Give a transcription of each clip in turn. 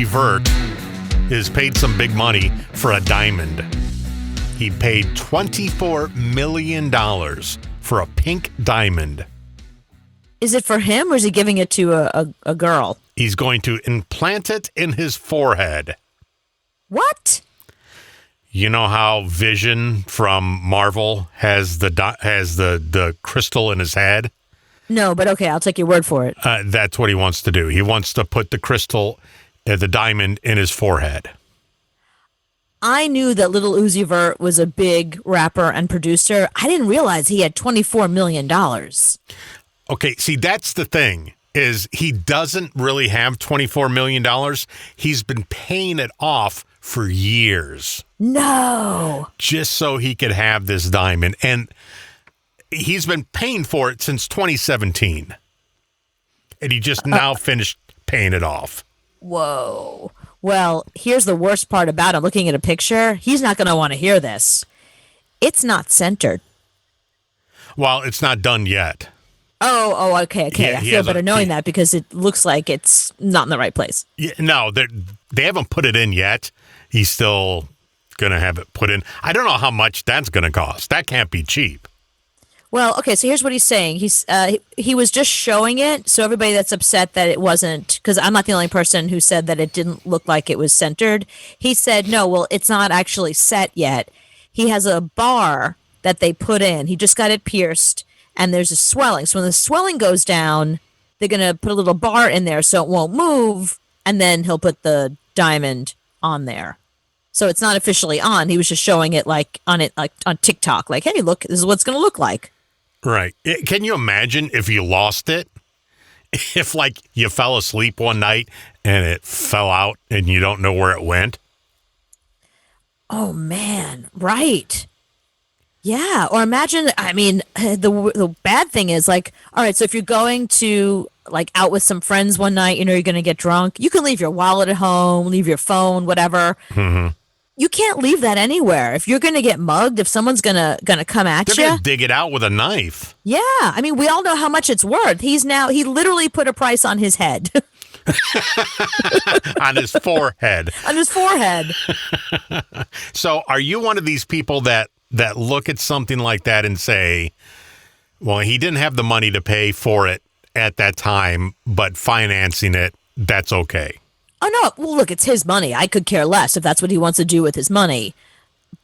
Vert has paid some big money for a diamond. He paid $24 million for a pink diamond. Is it for him or is he giving it to a girl? He's going to implant it in his forehead. What? You know how Vision from Marvel has the crystal in his head? No, but okay, I'll take your word for it. That's what he wants to do. He wants to put the crystal, the diamond, in his forehead. I knew that Little Uzi Vert was a big rapper and producer. I didn't realize he had $24 million. Okay, see, that's the thing, is he doesn't really have $24 million. He's been paying it off for years. No. Just so he could have this diamond. And he's been paying for it since 2017. And he just now finished paying it off. Whoa. Well, here's the worst part about it. Looking at a picture, he's not going to want to hear this. It's not centered. Well, it's not done yet. Oh, okay. Yeah, I feel better knowing that because it looks like it's not in the right place. Yeah, no, they haven't put it in yet. He's still going to have it put in. I don't know how much that's going to cost. That can't be cheap. Well, okay, so here's what he's saying. He was just showing it, so everybody that's upset that it wasn't, because I'm not the only person who said that it didn't look like it was centered. He said, no, well, it's not actually set yet. He has a bar that they put in. He just got it pierced, and there's a swelling. So when the swelling goes down, they're going to put a little bar in there so it won't move, and then he'll put the diamond on there. So it's not officially on. He was just showing it like on TikTok, like, hey, look, this is what it's going to look like. Right. Can you imagine if you lost it? If, like, you fell asleep one night and it fell out and you don't know where it went? Oh, man. Right. Yeah. Or imagine, I mean, the bad thing is, like, all right, so if you're going to, like, out with some friends one night, you know you're going to get drunk, you can leave your wallet at home, leave your phone, whatever. Mm-hmm. You can't leave that anywhere. If you're going to get mugged, if someone's going to come at you. They're going to dig it out with a knife. Yeah. I mean, we all know how much it's worth. He literally put a price on his head. On his forehead. On his forehead. So are you one of these people that look at something like that and say, well, he didn't have the money to pay for it at that time, but financing it, that's okay? Oh, no. Well, look, it's his money. I could care less if that's what he wants to do with his money.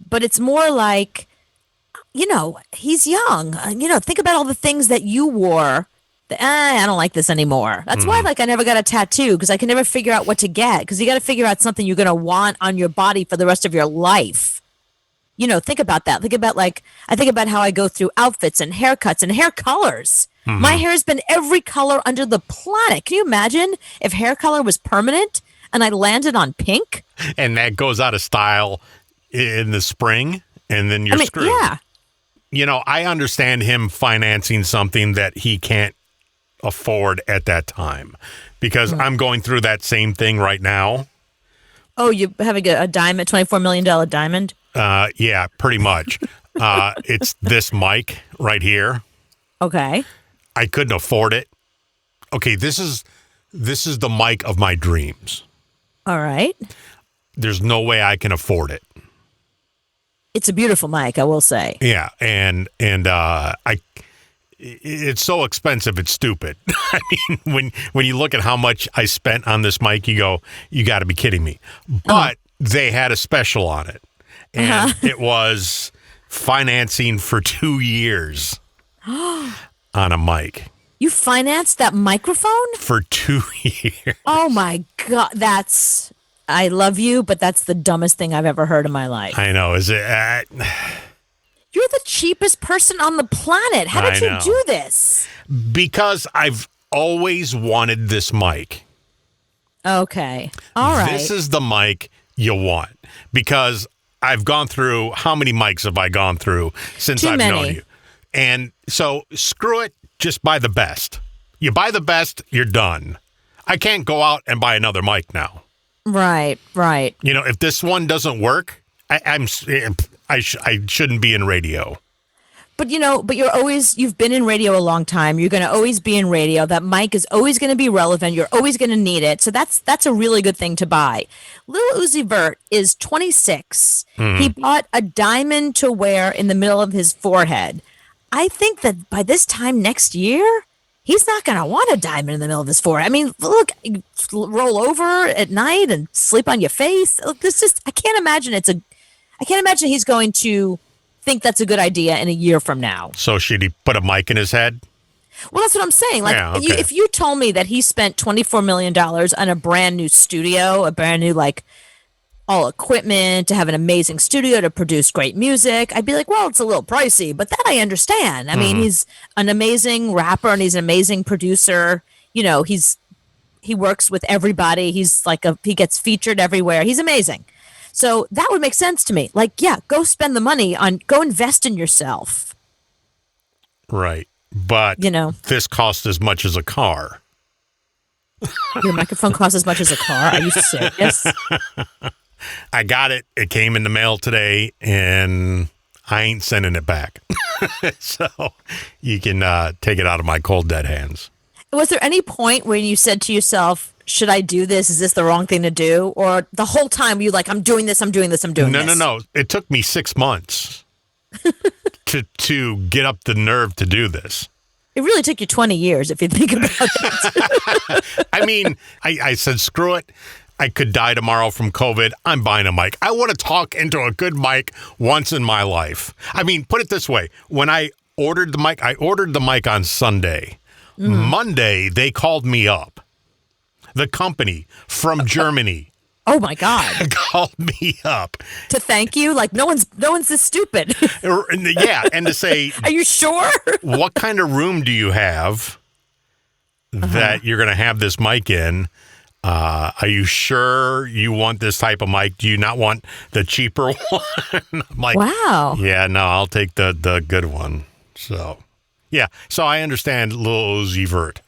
But it's more like, he's young. Think about all the things that you wore. I don't like this anymore. That's why, I never got a tattoo, because I can never figure out what to get. Because you got to figure out something you're going to want on your body for the rest of your life. Think about that. I think about how I go through outfits and haircuts and hair colors. Mm-hmm. My hair has been every color under the planet. Can you imagine if hair color was permanent and I landed on pink? And that goes out of style in the spring, and then you're screwed. Yeah. I understand him financing something that he can't afford at that time, because I'm going through that same thing right now. Oh, you having a diamond, $24 million diamond? Yeah, pretty much. It's this mic right here. Okay. I couldn't afford it. Okay, this is the mic of my dreams. All right. There's no way I can afford it. It's a beautiful mic, I will say. Yeah, and it's so expensive, it's stupid. I mean, when you look at how much I spent on this mic, you go, you got to be kidding me. But they had a special on it, and it was financing for 2 years on a mic. You financed that microphone? For 2 years. Oh, my God. I love you, but that's the dumbest thing I've ever heard in my life. I know. Is it? You're the cheapest person on the planet. How did you do this? Because I've always wanted this mic. Okay. All right. This is the mic you want. Because I've gone through, how many mics have I gone through since I've known you? And so screw it. Just buy the best. You buy the best, you're done. I can't go out and buy another mic now. Right. If this one doesn't work, I shouldn't be in radio. But you've been in radio a long time. You're going to always be in radio. That mic is always going to be relevant. You're always going to need it. So that's a really good thing to buy. Lil Uzi Vert is 26. He bought a diamond to wear in the middle of his forehead. I think that by this time next year, he's not going to want a diamond in the middle of his forehead. I mean, look, roll over at night and sleep on your face. Look, I can't imagine he's going to think that's a good idea in a year from now. So should he put a mic in his head? Well, that's what I'm saying. Like, Yeah, okay. if you told me that he spent $24 million on a brand new studio, a brand new, like, all equipment to have an amazing studio to produce great music, I'd be like, well, it's a little pricey, but that I understand. I mean, he's an amazing rapper and he's an amazing producer. You know, he works with everybody. He gets featured everywhere. He's amazing. So that would make sense to me. Like, yeah, go spend the money go invest in yourself. Right. But, this cost as much as a car. Your microphone costs as much as a car? Are you serious? I got it. It came in the mail today, and I ain't sending it back. So you can take it out of my cold, dead hands. Was there any point when you said to yourself, should I do this? Is this the wrong thing to do? Or the whole time you like, I'm doing this, I'm doing this, I'm doing this? No. It took me 6 months to get up the nerve to do this. It really took you 20 years if you think about it. I mean, I said, screw it. I could die tomorrow from COVID. I'm buying a mic. I want to talk into a good mic once in my life. I mean, put it this way. When I ordered the mic on Sunday. Monday, they called me up. The company from Germany. Oh my God. Called me up. To thank you? Like, no one's this stupid. Yeah, and to say, are you sure? What kind of room do you have that you're going to have this mic in? Are you sure you want this type of mic? Do you not want the cheaper one? I'm like, wow. Yeah, no, I'll take the good one. So, yeah. So I understand Lil Uzi Vert.